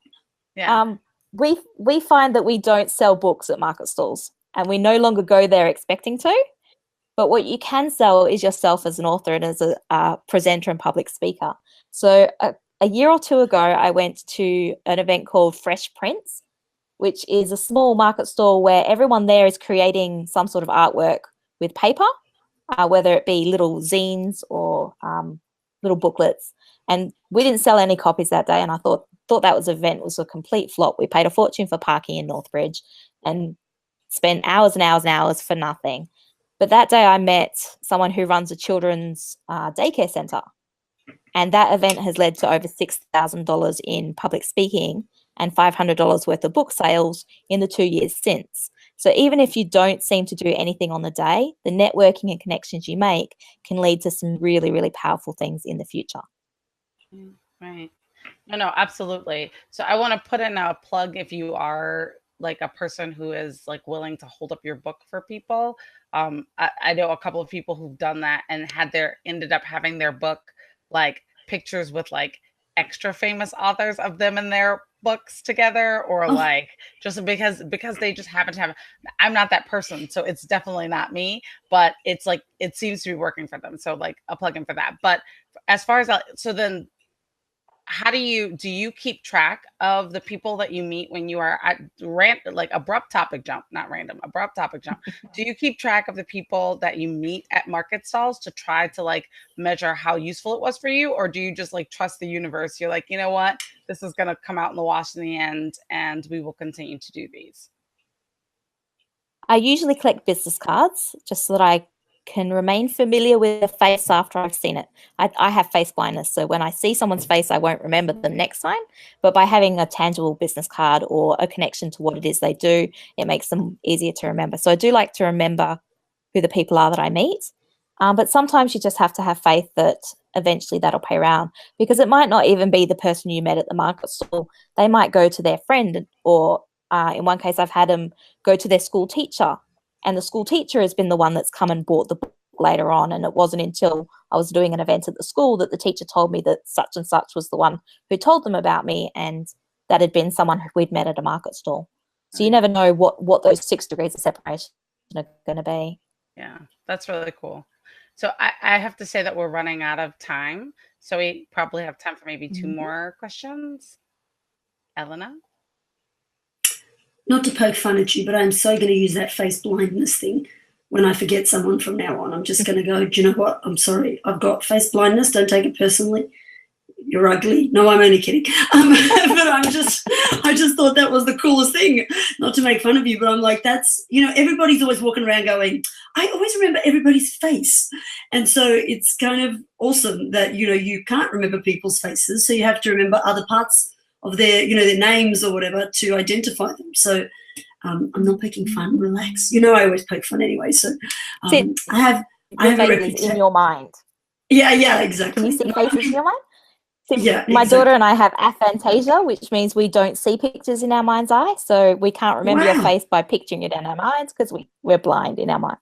Yeah. We find that we don't sell books at market stalls, and we no longer go there expecting to. But what you can sell is yourself as an author and as a presenter and public speaker. So a year or two ago, I went to an event called Fresh Prints, which is a small market stall where everyone there is creating some sort of artwork with paper, whether it be little zines or little booklets. And we didn't sell any copies that day, and I thought that event was a complete flop. We paid a fortune for parking in Northbridge and spent hours and hours and hours for nothing. But that day I met someone who runs a children's daycare centre, and that event has led to over $6,000 in public speaking and $500 worth of book sales in the 2 years since. So even if you don't seem to do anything on the day, the networking and connections you make can lead to some really, really powerful things in the future. Right. No, absolutely. So I want to put in a plug if you are like a person who is like willing to hold up your book for people. I know a couple of people who've done that and ended up having their book like pictures with like extra famous authors of them in their books together, or like just because they just happen to have. I'm not that person, so it's definitely not me, but it's like it seems to be working for them. So like a plug in for that. But as far as so then, how do you keep track of the people that you meet when you are at abrupt topic jump? Do you keep track of the people that you meet at market stalls to try to like measure how useful it was for you? Or do you just like trust the universe? You're like, you know what, this is going to come out in the wash in the end, and we will continue to do these. I usually collect business cards just so that I can remain familiar with the face after I've seen it. I have face blindness, so when I see someone's face, I won't remember them next time. But by having a tangible business card or a connection to what it is they do, it makes them easier to remember. So I do like to remember who the people are that I meet. But sometimes you just have to have faith that eventually that'll pay around, because it might not even be the person you met at the market stall. They might go to their friend, or in one case, I've had them go to their school teacher, and the school teacher has been the one that's come and bought the book later on. And it wasn't until I was doing an event at the school that the teacher told me that such and such was the one who told them about me, and that had been someone who we'd met at a market stall. So you never know what those 6 degrees of separation are going to be. Yeah, that's really cool. So I have to say that we're running out of time. So we probably have time for maybe 2 more questions. Elena? Not to poke fun at you, but I'm so going to use that face blindness thing when I forget someone from now on. I'm just going to go, do you know what? I'm sorry. I've got face blindness. Don't take it personally. You're ugly. No, I'm only kidding. But I just thought that was the coolest thing. Not to make fun of you, but I'm like, that's, everybody's always walking around going, I always remember everybody's face. And so it's kind of awesome that, you can't remember people's faces. So you have to remember other parts of their, their names or whatever to identify them. So I'm not poking fun. Relax. I always poke fun anyway. So I have a reputation in your mind. Yeah, exactly. Can you see faces in your mind? Yeah, my daughter and I have aphantasia, which means we don't see pictures in our mind's eye. So we can't remember your face by picturing it in our minds because we're blind in our mind.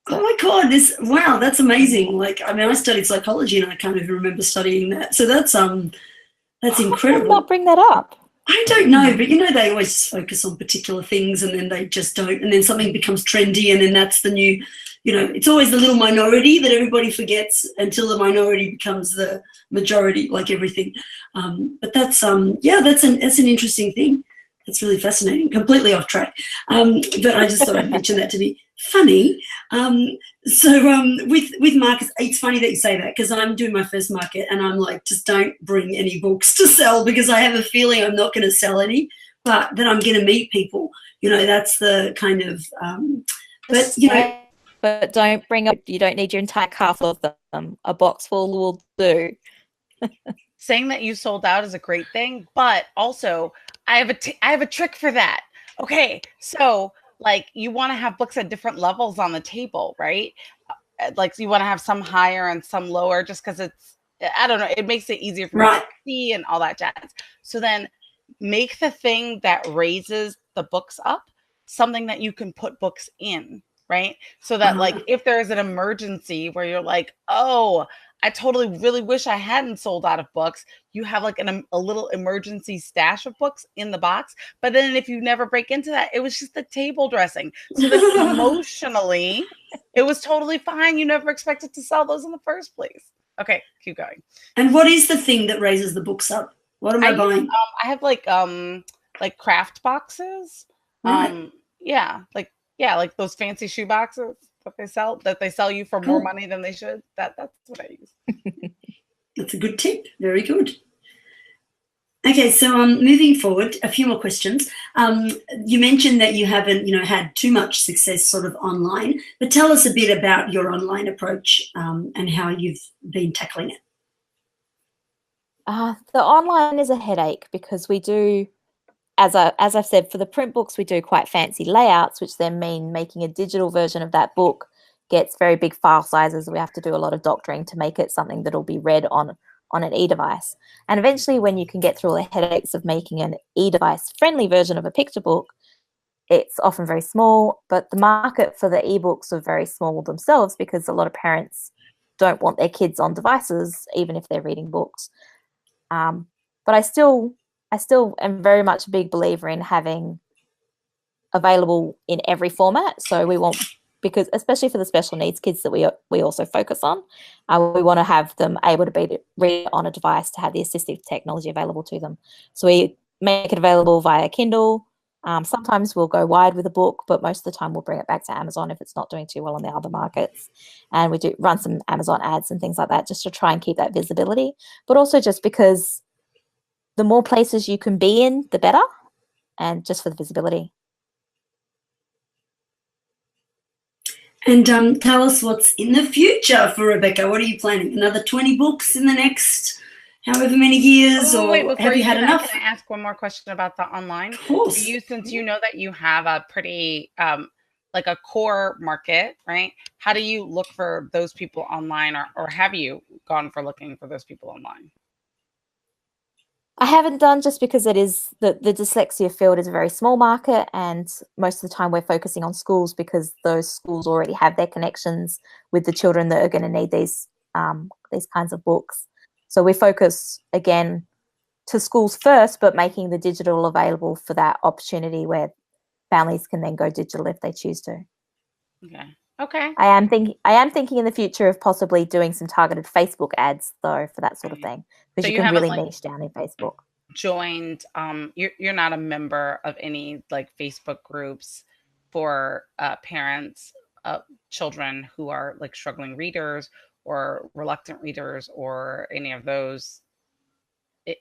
So. Oh my God, that's amazing. I studied psychology and I can't even remember studying that. So that's incredible. How did not bring that up? I don't know, but they always just focus on particular things and then they just don't. And then something becomes trendy and then that's the new, it's always the little minority that everybody forgets until the minority becomes the majority, like everything. But that's an interesting thing. It's really fascinating. Completely off track. But I just thought I'd mention that to be funny. With markets, it's funny that you say that, because I'm doing my first market and I'm like, just don't bring any books to sell, because I have a feeling I'm not going to sell any, but that I'm going to meet people. That's the kind of, but don't bring up, you don't need your entire car full of them. A box full will do. Saying that you sold out is a great thing, but also I have a trick for that. Okay, so like you want to have books at different levels on the table, right? Like you want to have some higher and some lower, just because it's, I don't know, it makes it easier for you to see and all that jazz. So then make the thing that raises the books up something that you can put books in, right? So that like if there is an emergency where you're like, oh, I totally really wish I hadn't sold out of books, you have like a little emergency stash of books in the box. But then if you never break into that, it was just the table dressing. So that emotionally, it was totally fine. You never expected to sell those in the first place. Okay, keep going. And what is the thing that raises the books up? What am I buying? I have like craft boxes. Right. Like those fancy shoe boxes that they sell you for more money than they should. That's what I use. That's a good tip. Very good. Okay, so moving forward, a few more questions. You mentioned that you haven't, had too much success sort of online, but tell us a bit about your online approach and how you've been tackling it. The online is a headache because we do, as I've said, for the print books, we do quite fancy layouts, which then mean making a digital version of that book gets very big file sizes. We have to do a lot of doctoring to make it something that will be read on an e-device. And eventually, when you can get through all the headaches of making an e-device friendly version of a picture book, it's often very small, but the market for the ebooks are very small themselves because a lot of parents don't want their kids on devices, even if they're reading books. But I still am very much a big believer in having available in every format. So we want, because especially for the special needs kids that we also focus on, we want to have them able to read on a device, to have the assistive technology available to them. So we make it available via Kindle. Sometimes we'll go wide with a book, but most of the time we'll bring it back to Amazon if it's not doing too well on the other markets. And we do run some Amazon ads and things like that just to try and keep that visibility, but also just because the more places you can be in, the better, and just for the visibility. And tell us what's in the future for Rebecca. What are you planning? Another 20 books in the next however many years, or have you had enough? Can I ask one more question about the online? Of course. Since you know that you have a pretty like a core market, right? How do you look for those people online, or have you gone for looking for those people online? I haven't done, just because it is the dyslexia field is a very small market, and most of the time we're focusing on schools because those schools already have their connections with the children that are going to need these kinds of books. So we focus again to schools first, but making the digital available for that opportunity where families can then go digital if they choose to. Okay. I am thinking in the future of possibly doing some targeted Facebook ads though for that sort of thing, because you can really niche down in Facebook. Joined, you're not a member of any like Facebook groups for parents of children who are like struggling readers or reluctant readers or any of those?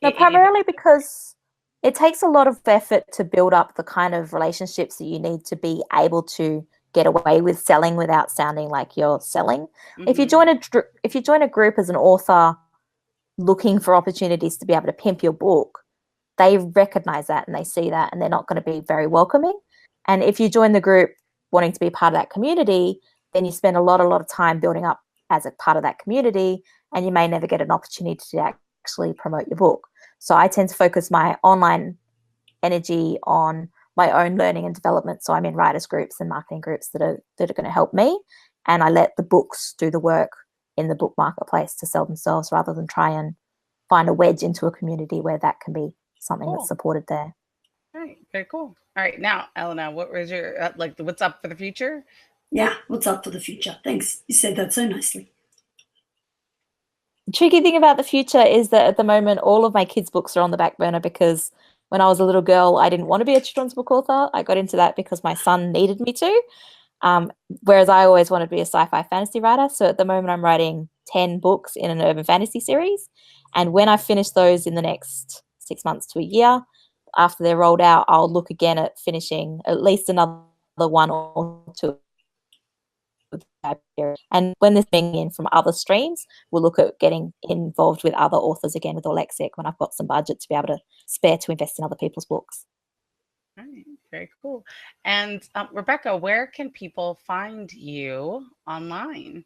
No, primarily because it takes a lot of effort to build up the kind of relationships that you need to be able to get away with selling without sounding like you're selling. Mm-hmm. If you join a group as an author looking for opportunities to be able to pimp your book, they recognize that and they see that, and they're not going to be very welcoming. And if you join the group wanting to be part of that community, then you spend a lot of time building up as a part of that community, and you may never get an opportunity to actually promote your book. So I tend to focus my online energy on my own learning and development. So I'm in writers groups and marketing groups that are going to help me, and I let the books do the work in the book marketplace to sell themselves, rather than try and find a wedge into a community where that can be something that's supported there. All right, very cool. All right, now Elena, what was your what's up for the future? Yeah, what's up for the future? Thanks, you said that so nicely. The tricky thing about the future is that at the moment all of my kids' books are on the back burner, because when I was a little girl, I didn't want to be a children's book author. I got into that because my son needed me to. Whereas I always wanted to be a sci-fi fantasy writer. So at the moment I'm writing 10 books in an urban fantasy series. And when I finish those in the next 6 months to a year, after they're rolled out, I'll look again at finishing at least another one or two. And when there's being in from other streams, we'll look at getting involved with other authors again with Aulexic when I've got some budget to be able to spare to invest in other people's books. All right, very cool. And Rebecca, where can people find you online? You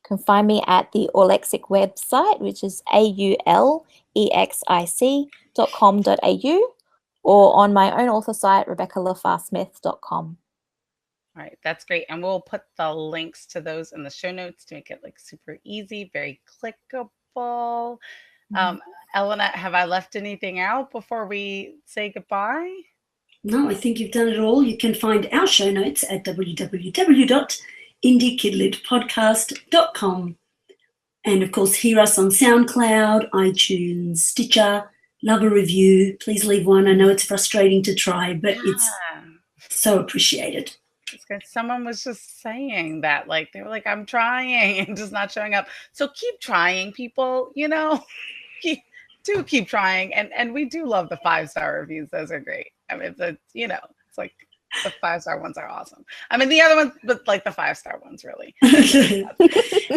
can find me at the Aulexic website, which is aulexic.com.au, or on my own author site, RebeccaLaffar-Smith.com. All right, that's great. And we'll put the links to those in the show notes to make it like super easy, very clickable. Elena, have I left anything out before we say goodbye? No, I think you've done it all. You can find our show notes at www.indiekidlitpodcast.com. And of course, hear us on SoundCloud, iTunes, Stitcher. Love a review. Please leave one. I know it's frustrating to try, but it's so appreciated. Someone was just saying that, like, they were like, I'm trying and just not showing up. So keep trying, people, you know, keep trying. And we do love the 5-star reviews. Those are great. I mean, it's like the 5-star ones are awesome. I mean, the other ones, but like the 5-star ones, really.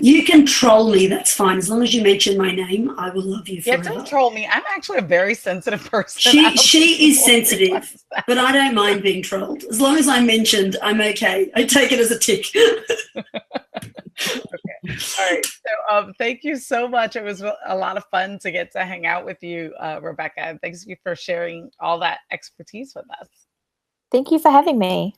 You can troll me. That's fine. As long as you mention my name, I will love you forever. Yeah, don't troll me. I'm actually a very sensitive person. She is sensitive, but I don't mind being trolled. As long as I'm mentioned, I'm okay. I take it as a tick. Okay. All right. So thank you so much. It was a lot of fun to get to hang out with you, Rebecca. And thanks for sharing all that expertise with us. Thank you for having me.